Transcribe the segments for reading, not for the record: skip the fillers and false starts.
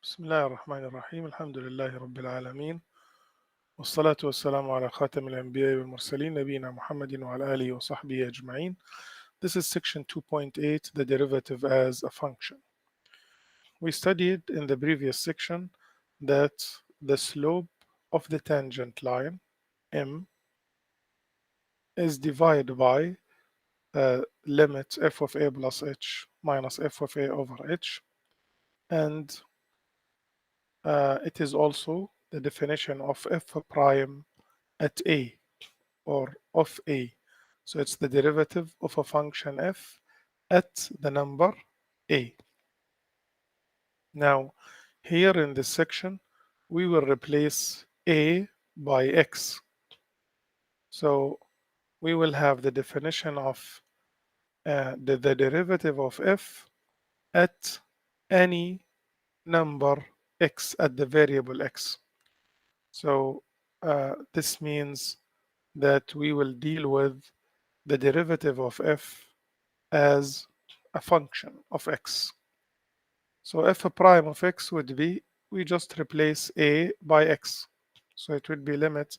بسم الله الرحمن الرحيم الحمد لله رب العالمين والصلاة والسلام على خاتم الأنبياء والمرسلين نبينا محمد وعلى آله وصحبه أجمعين. This is section 2.8, the derivative as a function. We studied in the previous section that the slope of the tangent line m is divided by limit f of a plus h minus f of a over h, and it is also the definition of f prime at a or of a. So it's the derivative of a function f at the number a. Now, here in this section, we will replace a by x. So we will have the definition of the derivative of f at any number x, at the variable x. So this means that we will deal with the derivative of f as a function of x. So f prime of x would be, we just replace a by x. So it would be limit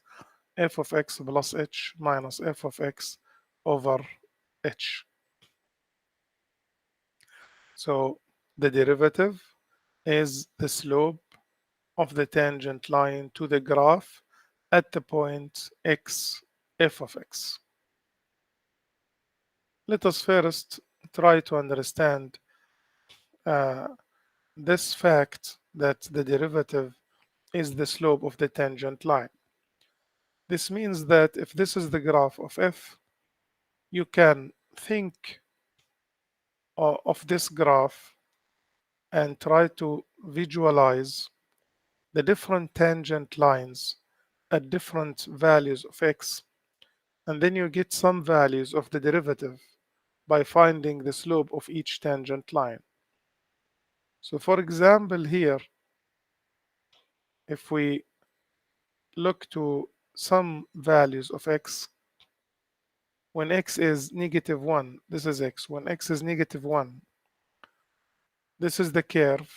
f of x plus h minus f of x over h. So the derivative is the slope of the tangent line to the graph at the point x, f of x. Let us first try to understand this fact that the derivative is the slope of the tangent line. This means that if this is the graph of f, you can think of this graph and try to visualize the different tangent lines at different values of x, and then you get some values of the derivative by finding the slope of each tangent line. So for example here, if we look to some values of x, when x is -1, this is x. When x is -1, this is the curve,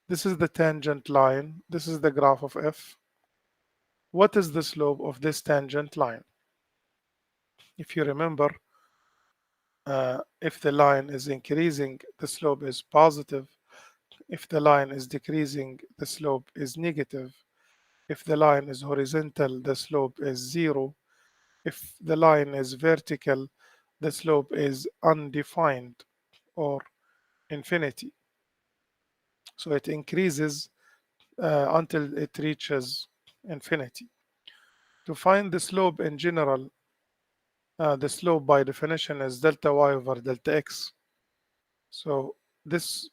this is the tangent line, this is the graph of f. What is the slope of this tangent line? If you remember, if the line is increasing, the slope is positive. If the line is decreasing, the slope is negative. If the line is horizontal, the slope is 0. If the line is vertical, the slope is undefined or infinity. So it increases until it reaches infinity. To find the slope in general, the slope by definition is delta y over delta x. So this,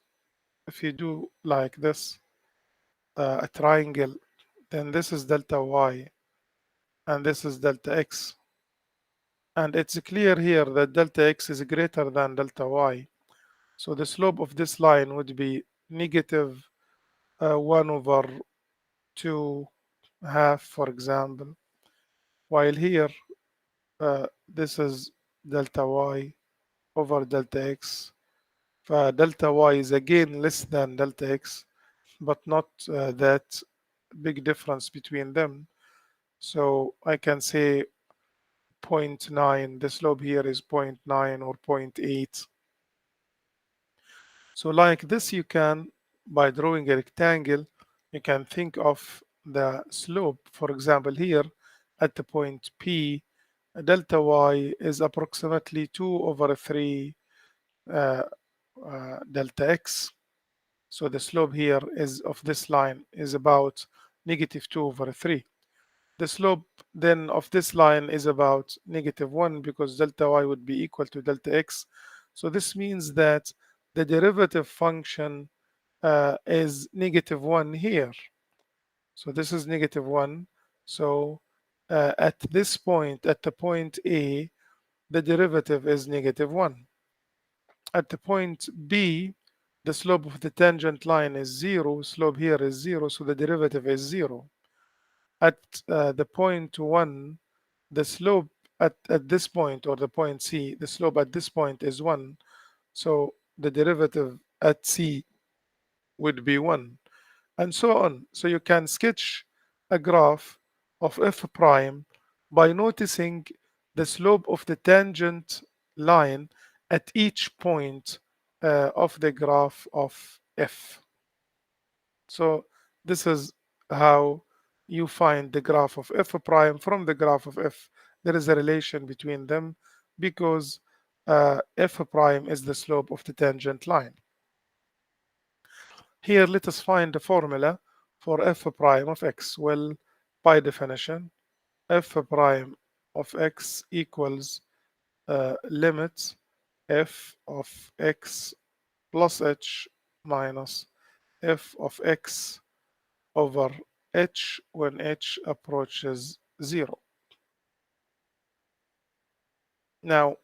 if you do like this, a triangle, then this is delta y and this is delta x. And it's clear here that delta x is greater than delta y. So the slope of this line would be negative 1 over 2 half, for example, while here this is delta y over delta x. Delta y is again less than delta x, but not that big difference between them. So I can say 0.9, the slope here is 0.9 or 0.8. So like this, you can, by drawing a rectangle, you can think of the slope. For example, here at the point P, delta y is approximately 2 over 3 delta x. So the slope here is of this line is about -2 over 3. The slope then of this line is about -1 because delta y would be equal to delta x. So this means that the derivative function is -1 here. So this is -1. So at this point, at the point A, the derivative is -1. At the point B, the slope of the tangent line is 0. Slope here is 0, so the derivative is 0. At the point 1, the slope at this point, or the point C, the slope at this point is 1. So the derivative at C would be 1. and so on. So you can sketch a graph of f prime by noticing the slope of the tangent line at each point of the graph of f. So this is how you find the graph of f prime from the graph of f. There is a relation between them because f prime is the slope of the tangent line. Here, let us find the formula for f prime of x. Well, by definition, f prime of x equals limit f of x plus h minus f of x over h when h approaches 0. Now,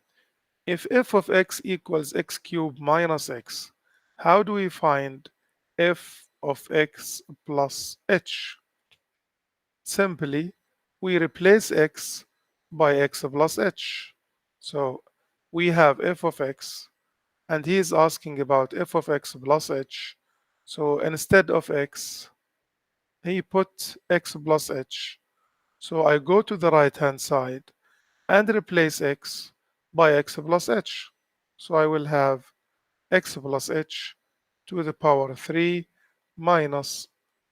if f of x equals x cubed minus x, how do we find f of x plus h? Simply, we replace x by x plus h. So we have f of x, and he is asking about f of x plus h. So instead of x, he put x plus h. So I go to the right hand side and replace x by x plus h. So I will have x plus h to the power 3 minus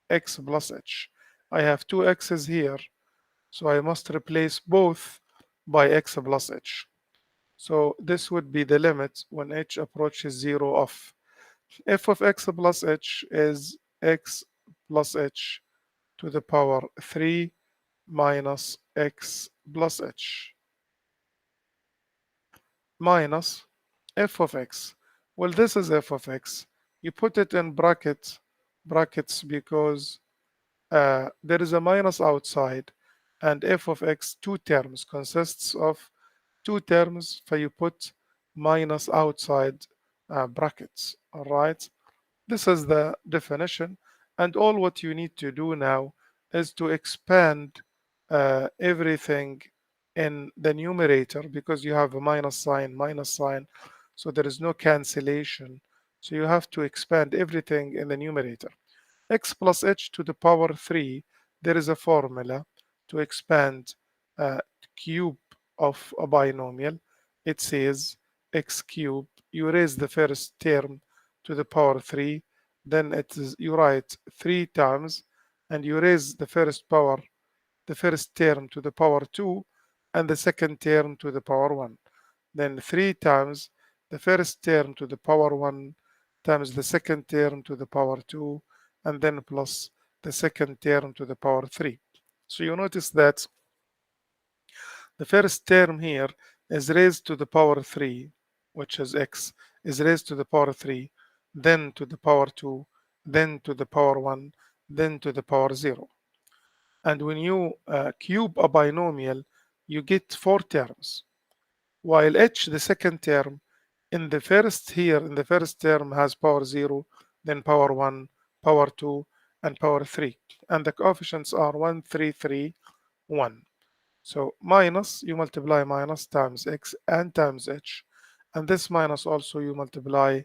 x plus h. I have two x's here, so I must replace both by x plus h. So this would be the limit when h approaches 0 of f of x plus h is x plus h to the power 3 minus x plus h minus f of x. Well, this is f of x. You put it in brackets because there is a minus outside, and f of x two terms consists of two terms, so you put minus outside brackets. All right. This is the definition, and all what you need to do now is to expand everything in the numerator because you have a minus sign, so there is no cancellation. So you have to expand everything in the numerator. X plus h to the power 3, there is a formula to expand cube of a binomial. It says x cube, you raise the first term to the power 3, then it is you write 3 times, and you raise the first term to the power 2, and the second term to the power 1. Then 3 times the first term to the power 1 times the second term to the power 2, and then plus the second term to the power 3. So you notice that the first term here is raised to the power 3, which is x, is raised to the power 3, then to the power 2, then to the power 1, then to the power 0. And when you cube a binomial, you get 4 terms, while h, the second term, in the first term has power 0, then power 1, power 2, and power 3. And the coefficients are 1, 3, 3, 1. So minus, you multiply minus times x and times h. And this minus also you multiply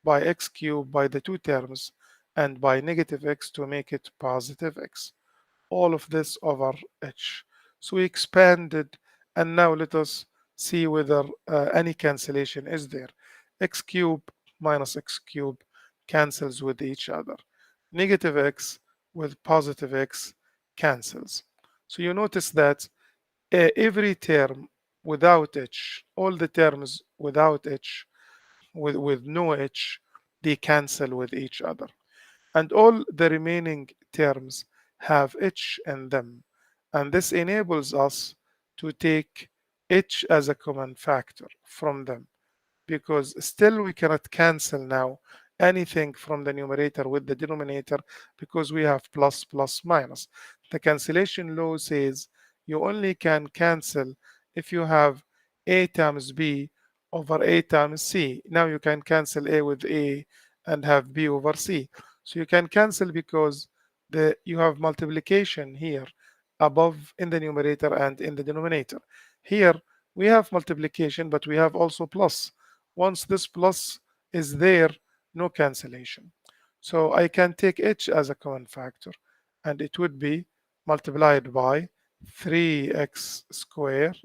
by x cubed by the two terms and by negative x to make it positive x. All of this over h. So we expanded, and now let us see whether any cancellation is there. X cubed minus x cubed cancels with each other. Negative x with positive x cancels. So you notice that every term without h, all the terms without h, with no h, they cancel with each other. And all the remaining terms have h in them. And this enables us to take h as a common factor from them, because still we cannot cancel now anything from the numerator with the denominator because we have plus plus minus. The cancellation law says you only can cancel if you have a times b over a times c. Now you can cancel a with a and have b over c. So you can cancel because you have multiplication here above in the numerator and in the denominator. Here we have multiplication, but we have also plus. Once this plus is there, no cancellation. So I can take h as a common factor, and it would be multiplied by 3x squared.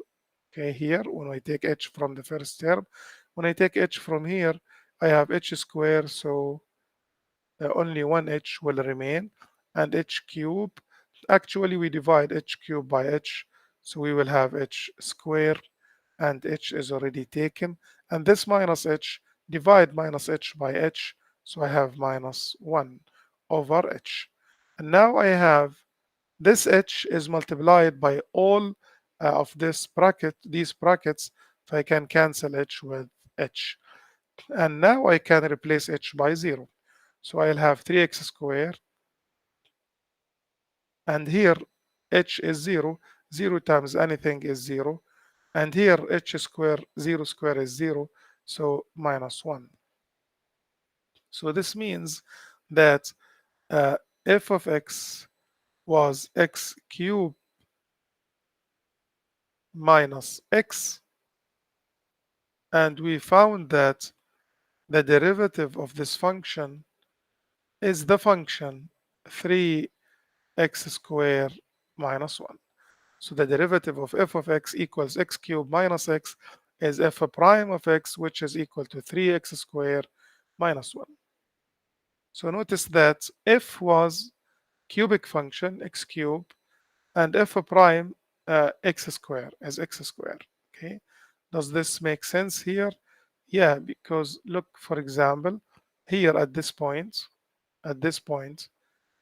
Okay, here when I take h from the first term, when I take h from here, I have h squared, so only one h will remain, and h cube. Actually, we divide h cube by h, so we will have h squared, and h is already taken, and this minus h, divide minus h by h, so I have minus 1 over h. And now I have this h is multiplied by all of this bracket, these brackets, so I can cancel h with h. And now I can replace h by 0. So I'll have 3x squared, and here h is 0. 0 times anything is 0. And here h squared, 0 squared is 0, so minus 1. So this means that f of x was x cubed minus x, and we found that the derivative of this function is the function 3x squared minus 1. So the derivative of f of x equals x cubed minus x is f prime of x, which is equal to 3x squared minus 1. So notice that f was cubic function x cubed, and f prime x squared is x squared. Okay, does this make sense here? Yeah, because look, for example, here at this point,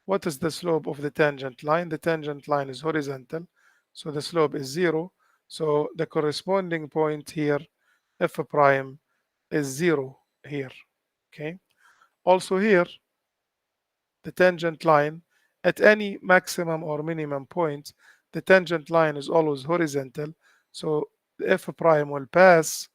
what is the slope of the tangent line? The tangent line is horizontal, so the slope is 0. So the corresponding point here, f prime, is 0 here. Okay. Also here, the tangent line at any maximum or minimum point, the tangent line is always horizontal. So the f prime will pass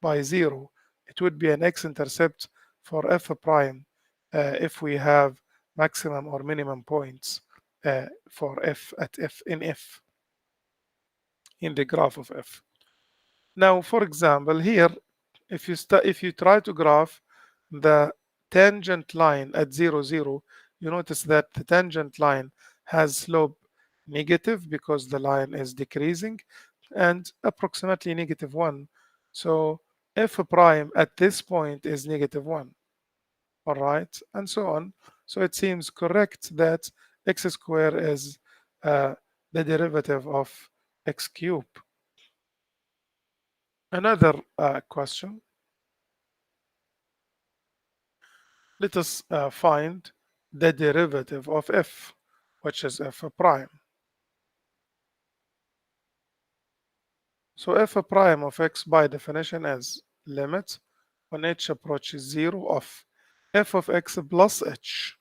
by 0. It would be an x-intercept for f prime if we have maximum or minimum points for f at f in the graph of f. Now, for example, here, if you try to graph the tangent line at 0, 0, you notice that the tangent line has slope negative because the line is decreasing, and approximately negative 1. So f prime at this point is negative 1. All right, and so on. So it seems correct that x squared is uh, the derivative of x cubed. Another question. Let us find the derivative of f, which is f prime. So f prime of x by definition is limit when h approaches 0 of f of x plus h.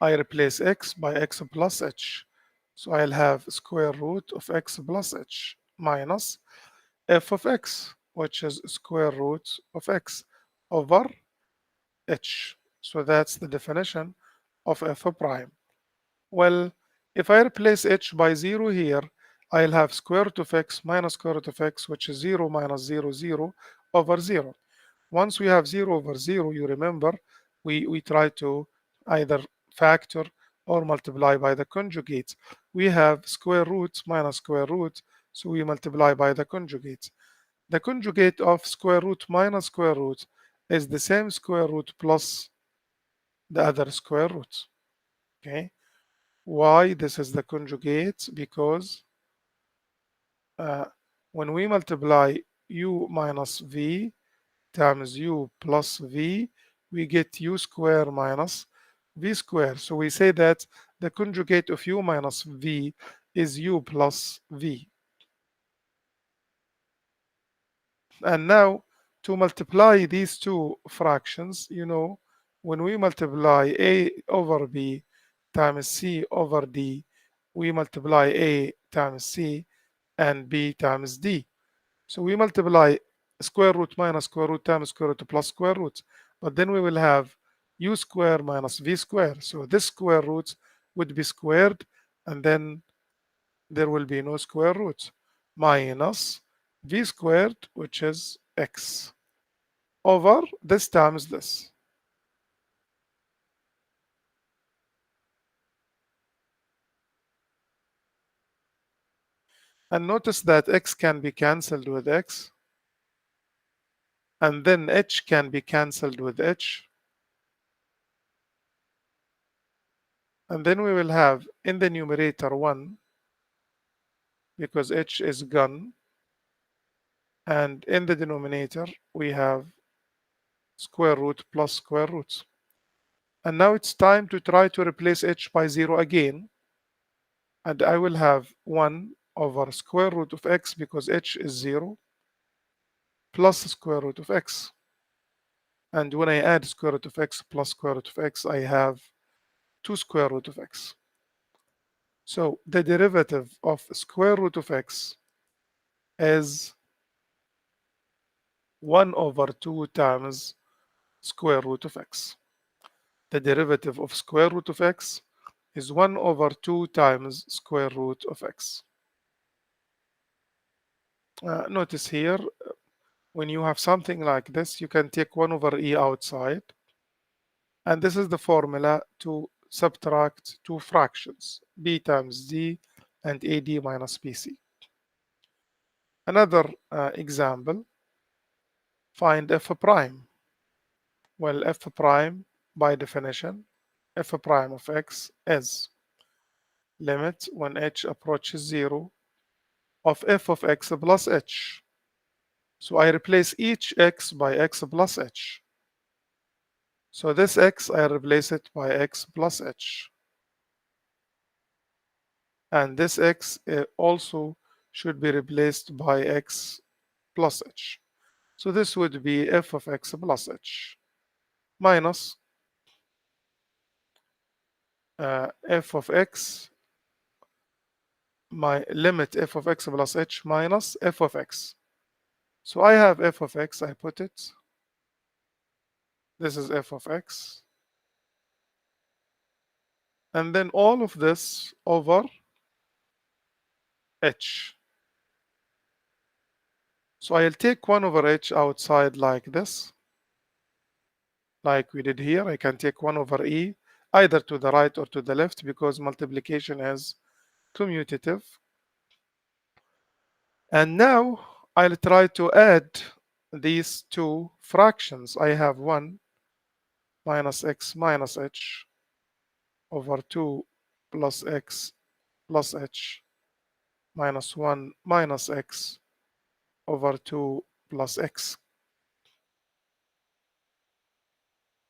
I replace x by x plus h. So I'll have square root of x plus h minus f of x, which is square root of x over h. So that's the definition of f prime. Well, if I replace h by 0 here, I'll have square root of x minus square root of x, which is 0 minus 0, 0 over 0. Once we have 0 over 0, you remember, we try to either factor or multiply by the conjugate. We have square root minus square root, so we multiply by the conjugate. The conjugate of square root minus square root is the same square root plus the other square root. Okay. Why this is the conjugate? Because uh, when we multiply u minus v times u plus v, we get u square minus v square. So we say that the conjugate of u minus v is u plus v. And now to multiply these two fractions, when we multiply a over b times c over d, we multiply a times c and b times d. So we multiply square root minus square root times square root plus square root. But then we will have u square minus v square. So this square root would be squared, and then there will be no square root, minus v squared, which is x, over this times this. And notice that x can be cancelled with x, and then h can be cancelled with h. And then we will have in the numerator 1, because h is gone. And in the denominator, we have square root plus square root. And now it's time to try to replace h by 0 again. And I will have 1 over square root of x, because h is 0, plus square root of x. And when I add square root of x plus square root of x, I have 2 square root of x. So the derivative of square root of x is 1 over 2 times square root of x. The derivative of square root of x is 1 over 2 times square root of x. Notice here, when you have something like this, you can take 1 over e outside. And this is the formula to subtract two fractions, b times d and ad minus bc. Another example, find f prime. Well, f prime, by definition, f prime of x is limit when h approaches 0 of f of x plus h. So I replace each x by x plus h. So this x, I replace it by x plus h. And this x also should be replaced by x plus h. So this would be f of x plus h minus f of x, my limit f of x plus h minus f of x. So I have f of x, I put it. This is f of x. And then all of this over h. So I'll take 1 over h outside like this. Like we did here, I can take 1 over e either to the right or to the left, because multiplication is commutative. And now I'll try to add these two fractions. I have 1 minus x minus h over 2 plus x plus h minus 1 minus x over 2 plus x.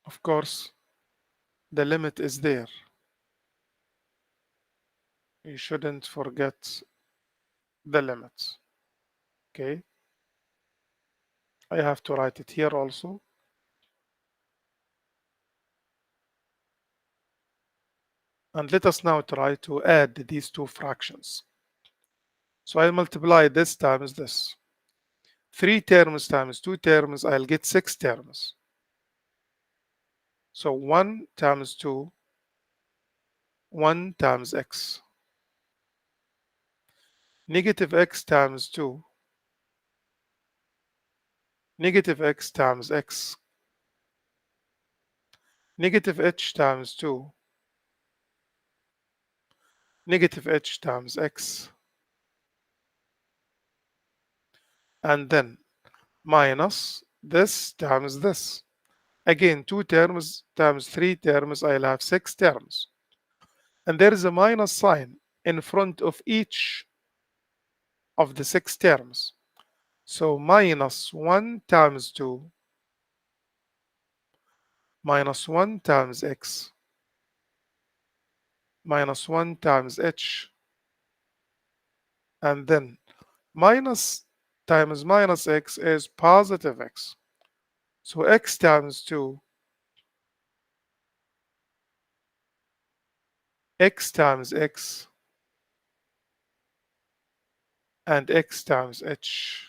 Of course, the limit is there. You shouldn't forget the limit. Okay, I have to write it here also. And let us now try to add these two fractions. So I multiply this times this. 3 terms times 2 terms, I'll get 6 terms. So 1 times 2, 1 times x. Negative x times 2, negative x times x. Negative h times 2, negative h times x. And then minus this times this. Again, 2 terms times 3 terms, I'll have 6 terms. And there is a minus sign in front of each of the 6 terms. So minus 1 times 2 minus 1 times x minus 1 times h, and then minus times minus x is positive x. So x times 2, x times x, and x times h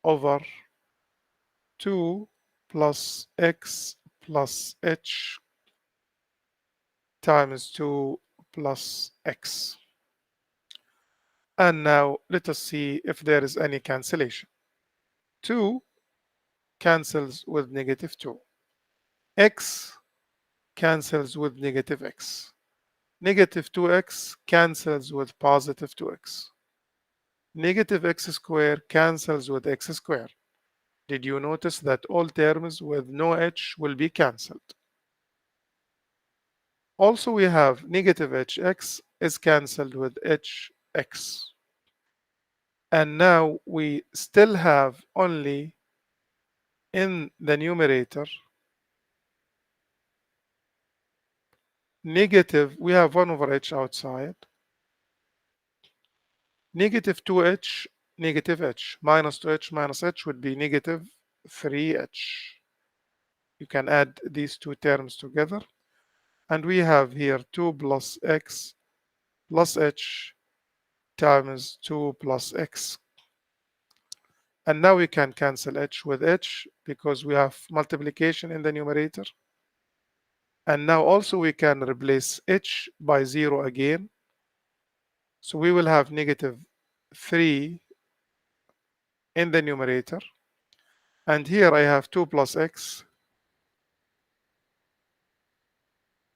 over 2 plus x plus h times 2 plus x. And now let us see if there is any cancellation. 2 cancels with negative 2. X cancels with negative x. Negative 2x cancels with positive 2x. Negative x squared cancels with x squared. Did you notice that all terms with no h will be cancelled? Also, we have negative hx is cancelled with hx. And now we still have only in the numerator negative, we have 1 over h outside, negative 2h, negative h, minus 2h minus h would be negative 3h. You can add these two terms together, and we have here 2 plus x plus h times 2 plus x. And now we can cancel h with h because we have multiplication in the numerator. And now also we can replace h by 0 again. So we will have negative 3 in the numerator. And here I have 2 plus x,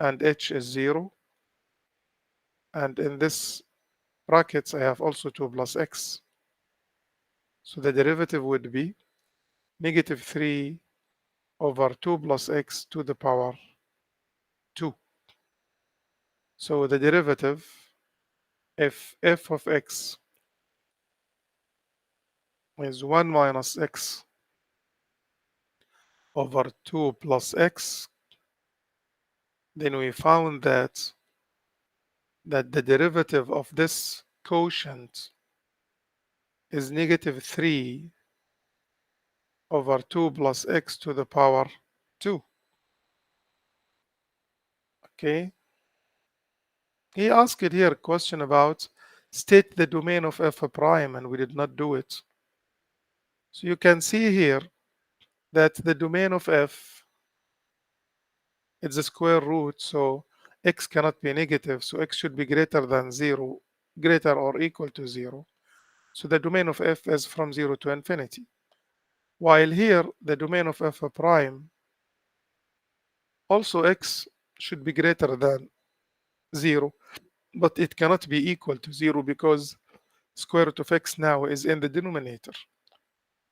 and h is 0. And in this brackets, I have also 2 plus x. So the derivative would be negative 3 over 2 plus x to the power 2. So the derivative, if f of x is 1 minus x over 2 plus x, then we found that the derivative of this quotient is negative 3 over 2 plus x to the power 2. Okay. He asked here a question about state the domain of f prime, and we did not do it. So you can see here that the domain of f is the square root, so x cannot be negative, so x should be greater than 0, greater or equal to 0. So the domain of f is from 0 to infinity. While here, the domain of f prime, also x should be greater than 0, but it cannot be equal to 0 because square root of x now is in the denominator.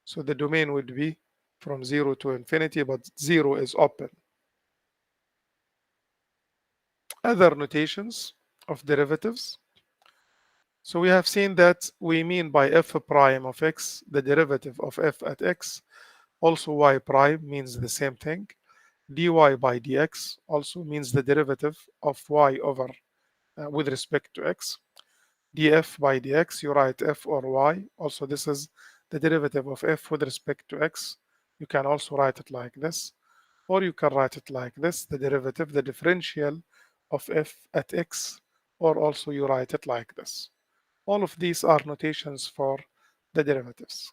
So the domain would be from 0 to infinity, but 0 is open. Other notations of derivatives. So we have seen that we mean by f prime of x, the derivative of f at x. Also y prime means the same thing. dy by dx also means the derivative of y over with respect to x. df by dx, you write f or y. Also, this is the derivative of f with respect to x. You can also write it like this, or you can write it like this, the derivative, the differential of f at x, or also you write it like this. All of these are notations for the derivatives.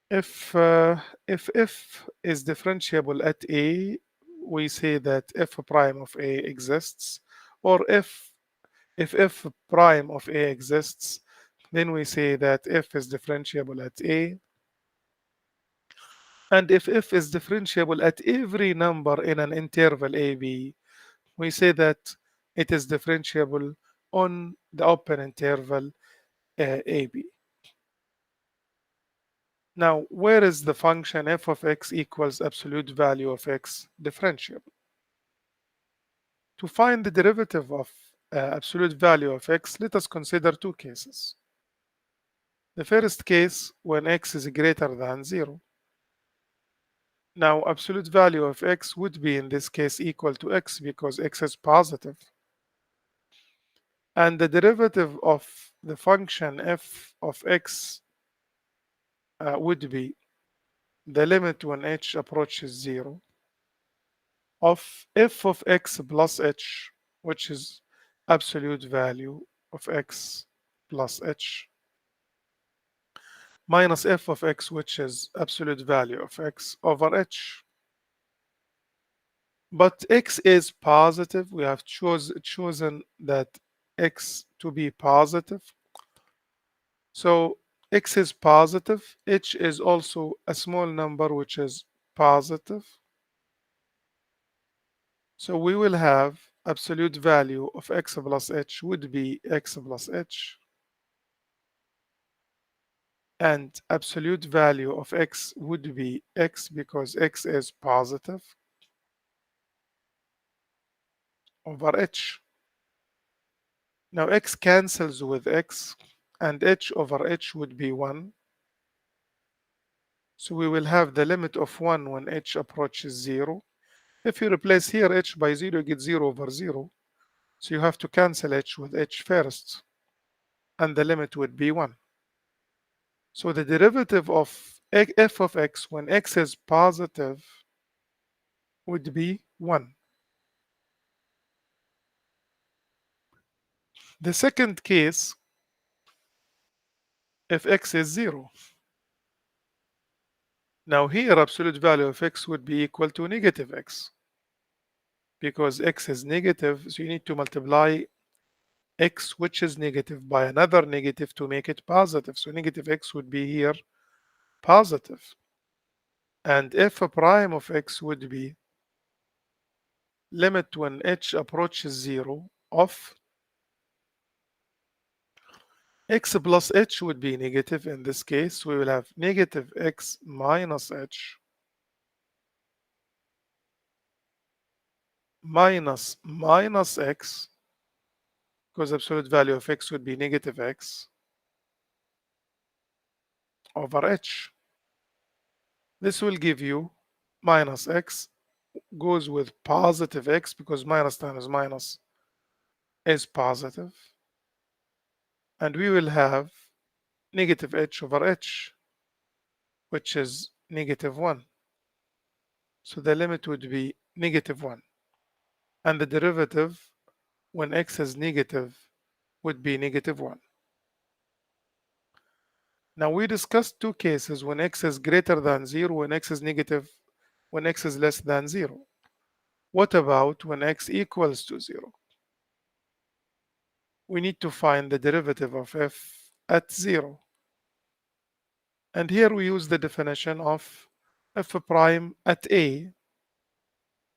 If f is differentiable at a, we say that f prime of a exists, or if f prime of a exists, then we say that f is differentiable at a. And if f is differentiable at every number in an interval ab, we say that it is differentiable on the open interval ab. Now, where is the function f of x equals absolute value of x differentiable? To find the derivative of absolute value of x, let us consider two cases. The first case, when x is greater than 0. Now, absolute value of x would be in this case equal to x because x is positive. And the derivative of the function f of x would be the limit when h approaches 0 of f of x plus h, which is absolute value of x plus h, minus f of x, which is absolute value of x over h. But x is positive. We have chosen that x to be positive. So x is positive. H is also a small number which is positive. So we will have absolute value of x plus h would be x plus h, and absolute value of x would be x because x is positive over h. Now x cancels with x, and h over h would be 1. So we will have the limit of 1 when h approaches 0. If you replace here h by 0, you get 0 over 0. So you have to cancel h with h first, and the limit would be 1. So the derivative of f of x when x is positive would be 1. The second case, if x is 0. Now here absolute value of x would be equal to negative x, because x is negative, so you need to multiply x which is negative by another negative to make it positive. So negative x would be here positive. And f prime of x would be limit when h approaches 0 of x plus h would be negative. In this case, we will have negative x minus h minus x, because absolute value of x would be negative x over h. This will give you minus x goes with positive x, because minus times minus is positive, and we will have negative h over h, which is negative 1. So the limit would be negative 1, and the derivative when x is negative would be negative 1. Now we discussed two cases: when x is greater than 0, when x is negative, when x is less than 0. What about when x equals to 0? We need to find the derivative of f at 0. And here we use the definition of f prime at a.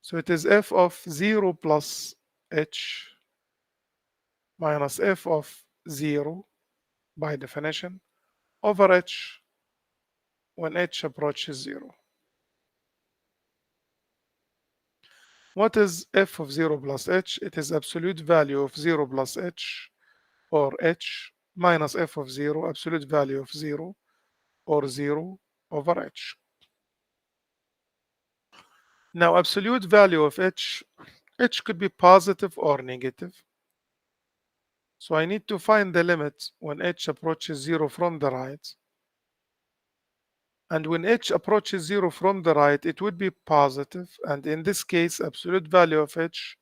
So it is f of 0 plus h minus f of 0 by definition over h when h approaches 0. What is f of 0 plus h? It is absolute value of 0 plus h, or h, minus f of 0, absolute value of 0, or 0 over h. Now absolute value of h could be positive or negative. So I need to find the limit when h approaches 0 from the right. And when h approaches 0 from the right, it would be positive. And in this case, absolute value of h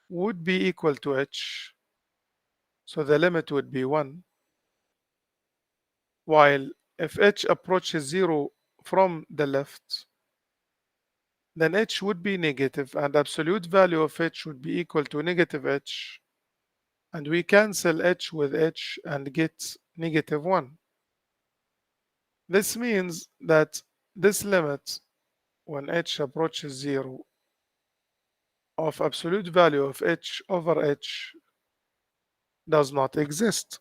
would be equal to h. So the limit would be 1. While if h approaches 0 from the left, then h would be negative, and absolute value of h would be equal to negative h. And we cancel h with h and get negative 1. This means that this limit when h approaches 0 of absolute value of h over h does not exist,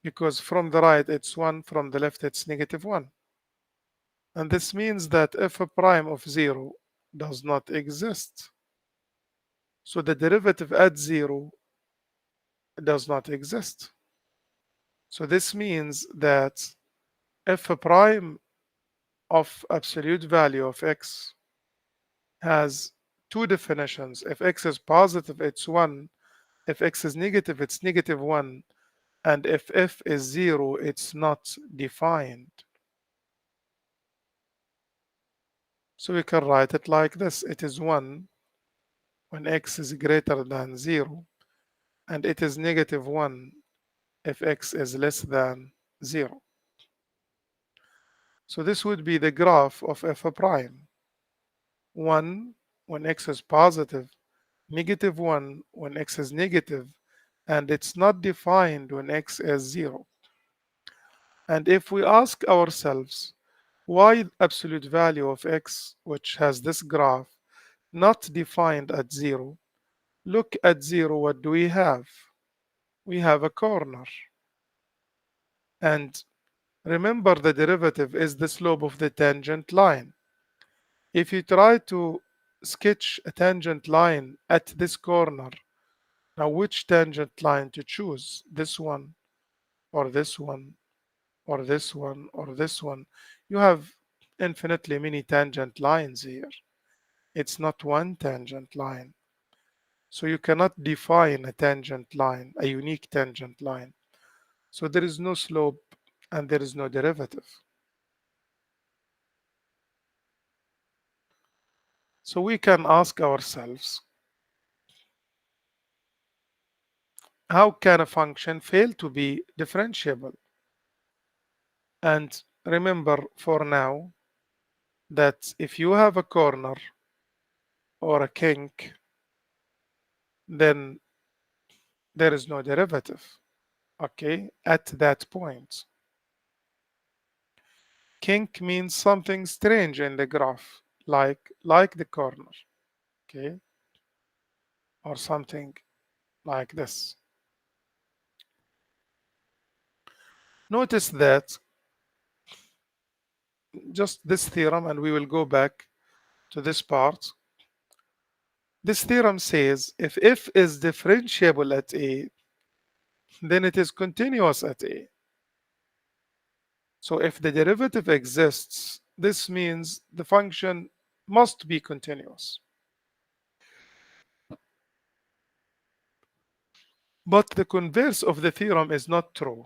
because from the right it's 1, from the left it's negative 1. And this means that f prime of 0 does not exist. So the derivative at 0 does not exist. So this means that f prime of absolute value of x has two definitions. If x is positive, it's 1. If x is negative, it's negative 1. And if f is 0, it's not defined. So we can write it like this. It is 1 when x is greater than 0, and it is negative 1 if x is less than 0. So this would be the graph of f prime. 1 when x is positive, negative 1 when x is negative, and it's not defined when x is 0. And if we ask ourselves why absolute value of x, which has this graph, not defined at 0. Look at 0, what do we have? We have a corner. And remember, the derivative is the slope of the tangent line. If you try to sketch a tangent line at this corner, now which tangent line to choose? This one, or this one, or this one, or this one? You have infinitely many tangent lines here. It's not one tangent line. So you cannot define a tangent line, a unique tangent line. So there is no slope and there is no derivative. So we can ask ourselves, how can a function fail to be differentiable? And remember for now that if you have a corner or a kink, then there is no derivative, okay, at that point. Kink means something strange in the graph, like the corner, okay, or something like this. Notice that just this theorem, and we will go back to this part. This theorem says if f is differentiable at a, then it is continuous at a. So if the derivative exists, this means the function must be continuous. But the converse of the theorem is not true.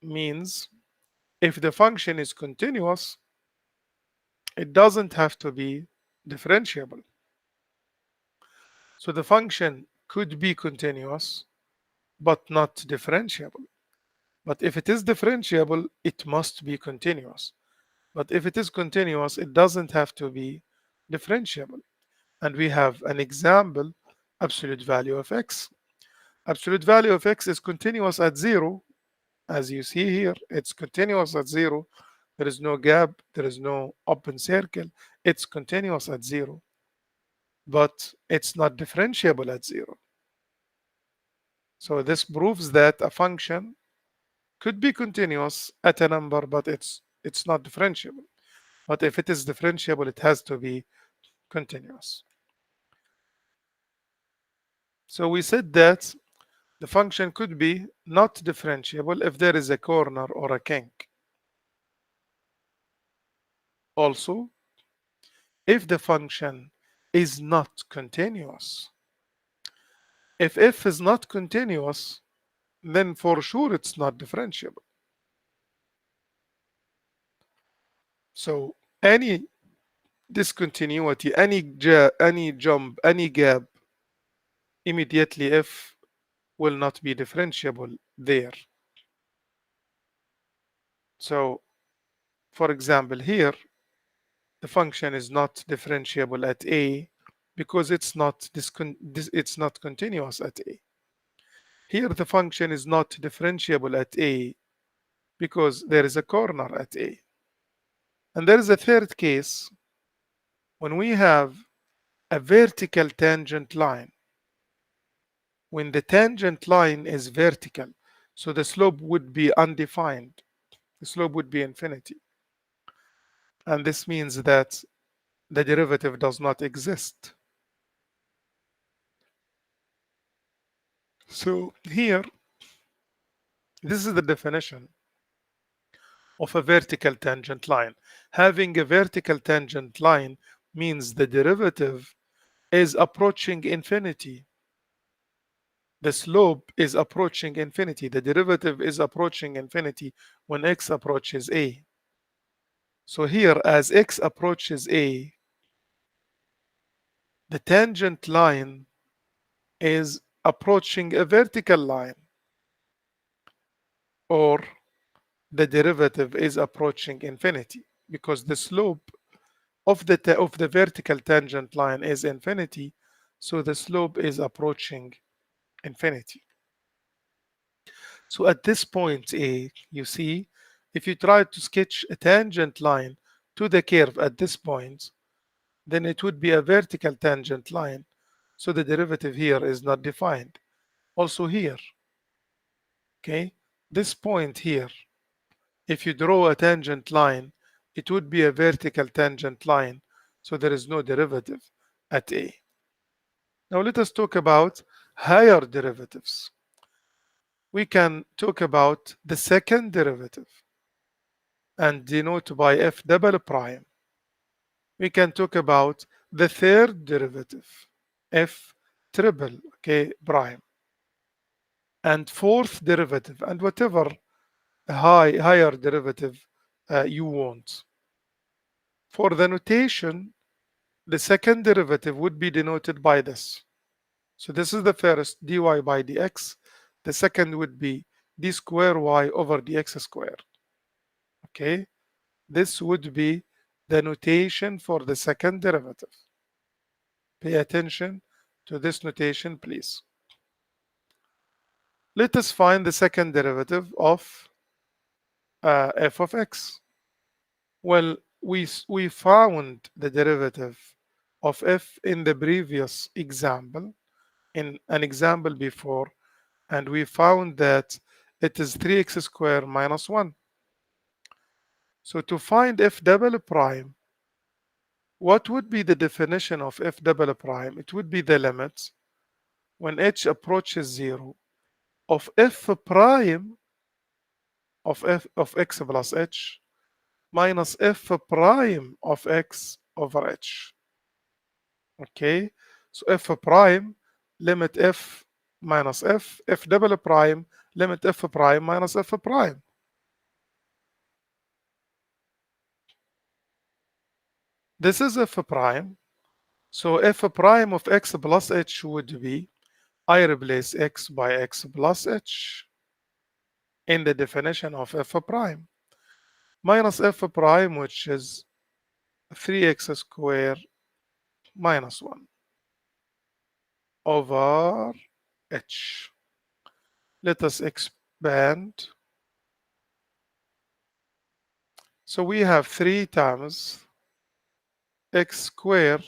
Means if the function is continuous, it doesn't have to be differentiable. So the function could be continuous, but not differentiable. But if it is differentiable, it must be continuous. But if it is continuous, it doesn't have to be differentiable. And we have an example, absolute value of x. Absolute value of x is continuous at 0. As you see here, it's continuous at 0. There is no gap, there is no open circle. It's continuous at 0. But it's not differentiable at 0. So this proves that a function could be continuous at a number, but it's not differentiable. But if it is differentiable, it has to be continuous. So we said that the function could be not differentiable if there is a corner or a kink. Also, if the function is not continuous. If f is not continuous, then for sure it's not differentiable. So any discontinuity, any jump, any gap, immediately f will not be differentiable there. So for example, here the function is not differentiable at a because it's not continuous at a. Here the function is not differentiable at a because there is a corner at a. And there is a third case when we have a vertical tangent line. When the tangent line is vertical, so the slope would be undefined. The slope would be infinity. And this means that the derivative does not exist. So here, this is the definition of a vertical tangent line. Having a vertical tangent line means the derivative is approaching infinity. The slope is approaching infinity. The derivative is approaching infinity when x approaches a. So here, as x approaches a, the tangent line is approaching a vertical line, or the derivative is approaching infinity because the slope of the vertical tangent line is infinity, so the slope is approaching infinity. So at this point A, you see, if you try to sketch a tangent line to the curve at this point, then it would be a vertical tangent line. So the derivative here is not defined. Also here, okay, this point here, if you draw a tangent line, it would be a vertical tangent line. So there is no derivative at A. Now let us talk about higher derivatives. We can talk about the second derivative and denote by f double prime. We can talk about the third derivative, f triple, okay, prime, and fourth derivative, and whatever higher derivative you want. For the notation, the second derivative would be denoted by this. So this is the first, dy by dx. The second would be d square y over dx squared. Okay, this would be the notation for the second derivative. Pay attention to this notation, please. Let us find the second derivative of f of x. Well, we found the derivative of f in the previous example, in an example before, and we found that it is 3x squared minus 1. So to find f double prime, what would be the definition of f double prime? It would be the limit when h approaches 0 of f prime of x plus h minus f prime of x over h. Okay, so f prime limit f minus f double prime limit f prime minus f prime. This is f prime. So f prime of x plus h would be, I replace x by x plus h in the definition of f prime, minus f prime, which is 3x squared minus 1 over h. Let us expand. So we have 3 times x squared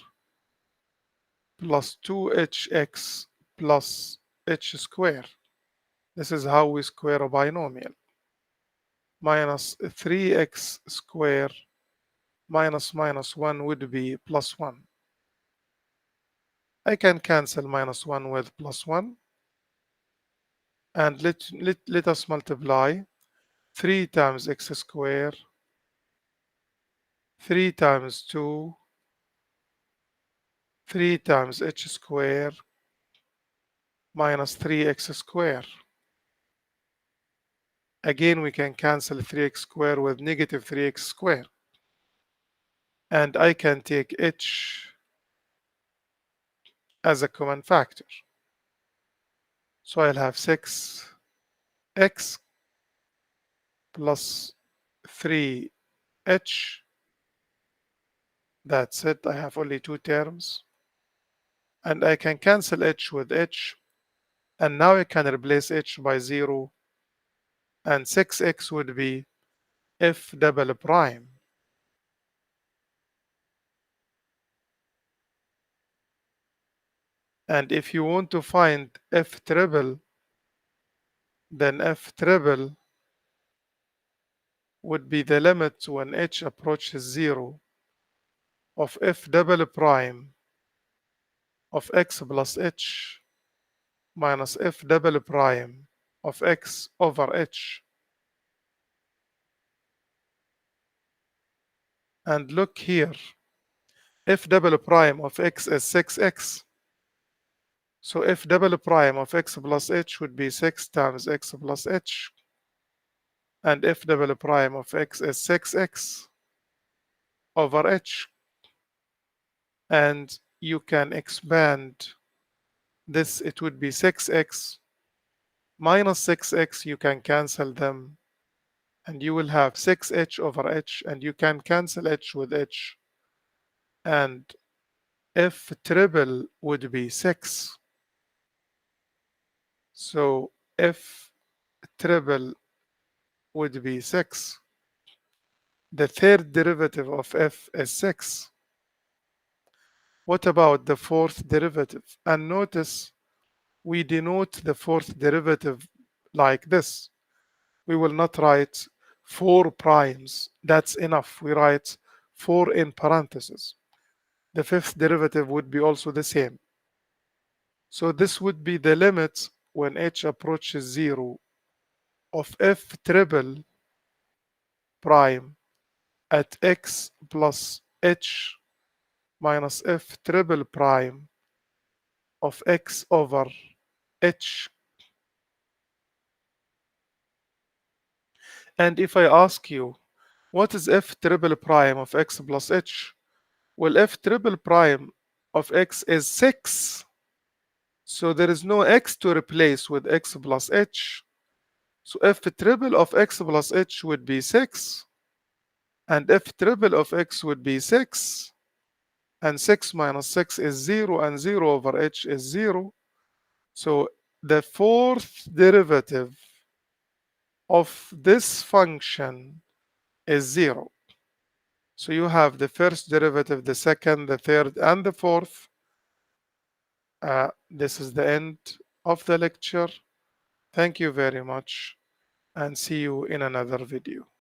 plus 2hx plus h squared. This is how we square a binomial. Minus 3x squared minus 1 would be plus 1. I can cancel minus 1 with plus 1. And let us multiply 3 times x squared, 3 times 2, 3 times h squared minus 3x squared. Again, we can cancel 3x squared with negative 3x squared. And I can take h as a common factor. So I'll have 6x plus 3h. That's it. I have only 2 terms. And I can cancel h with h. And now I can replace h by 0. And 6x would be f double prime. And if you want to find f triple, then f triple would be the limit when h approaches 0 of f double prime of x plus h minus f double prime of x over h. And look here, f double prime of x is 6x. So f double prime of x plus h would be 6 times x plus h. And f double prime of x is 6x over h. And you can expand this, it would be 6x minus 6x, you can cancel them, and you will have 6h over h, and you can cancel h with h, and f triple would be 6. So f triple would be 6. The third derivative of f is 6. What about the fourth derivative? And notice we denote the fourth derivative like this. We will not write 4 primes. That's enough. We write 4 in parentheses. The fifth derivative would be also the same. So this would be the limit when h approaches 0 of f triple prime at x plus h minus f triple prime of x over h. And if I ask you, what is f triple prime of x plus h? Well, f triple prime of x is 6. So there is no x to replace with x plus h. So f triple of x plus h would be 6. And f triple of x would be 6. And 6 minus 6 is 0. And 0 over h is 0. So the fourth derivative of this function is 0. So you have the first derivative, the second, the third, and the fourth. This is the end of the lecture. Thank you very much, and see you in another video.